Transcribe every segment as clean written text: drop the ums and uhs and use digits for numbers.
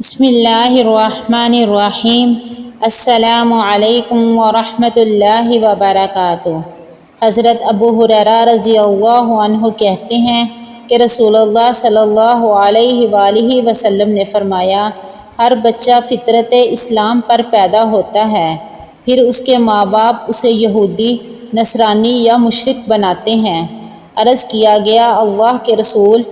بسم اللہ الرحمن الرحیم۔ السلام علیکم ورحمۃ اللہ وبرکاتہ۔ حضرت ابو ہریرہ رضی اللہ عنہ کہتے ہیں کہ رسول اللہ صلی اللہ علیہ وآلہ وسلم نے فرمایا، ہر بچہ فطرت اسلام پر پیدا ہوتا ہے، پھر اس کے ماں باپ اسے یہودی، نصرانی یا مشرک بناتے ہیں۔ عرض کیا گیا، اللہ کے رسول،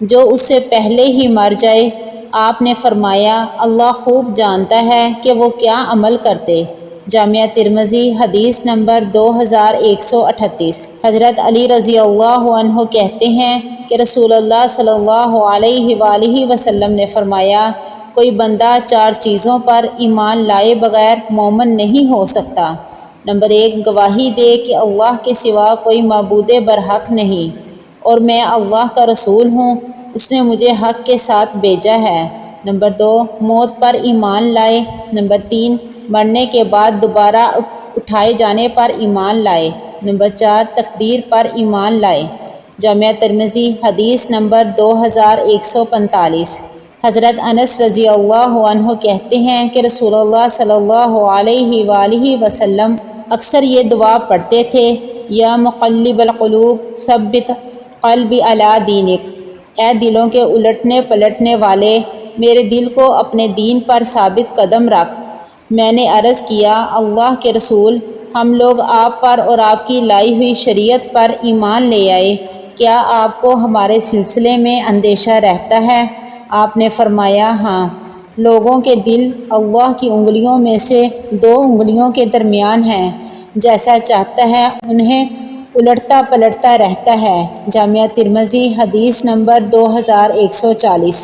جو اس سے پہلے ہی مر جائے؟ آپ نے فرمایا، اللہ خوب جانتا ہے کہ وہ کیا عمل کرتے۔ جامعہ ترمذی حدیث نمبر 2138۔ حضرت علی رضی اللہ عنہ کہتے ہیں کہ رسول اللہ صلی اللہ علیہ وآلہ وسلم نے فرمایا، کوئی بندہ 4 چیزوں پر ایمان لائے بغیر مومن نہیں ہو سکتا۔ نمبر 1، گواہی دے کہ اللہ کے سوا کوئی معبود برحق نہیں اور میں اللہ کا رسول ہوں، اس نے مجھے حق کے ساتھ بھیجا ہے۔ نمبر 2، موت پر ایمان لائے۔ نمبر 3، مرنے کے بعد دوبارہ اٹھائے جانے پر ایمان لائے۔ نمبر 4، تقدیر پر ایمان لائے۔ جامعہ ترمذی حدیث نمبر 2145۔ حضرت انس رضی اللہ عنہ کہتے ہیں کہ رسول اللہ صلی اللہ علیہ وآلہ وسلم اکثر یہ دعا پڑھتے تھے، یا مقلب القلوب ثبت قلبی علی دینک، اے دلوں کے الٹنے پلٹنے والے، میرے دل کو اپنے دین پر ثابت قدم رکھ۔ میں نے عرض کیا، اللہ کے رسول، ہم لوگ آپ پر اور آپ کی لائی ہوئی شریعت پر ایمان لے آئے، کیا آپ کو ہمارے سلسلے میں اندیشہ رہتا ہے؟ آپ نے فرمایا، ہاں، لوگوں کے دل اللہ کی انگلیوں میں سے 2 انگلیوں کے درمیان ہیں، جیسا چاہتا ہے انہیں الٹتا پلٹتا رہتا ہے۔ جامعہ ترمذی حدیث نمبر 2140۔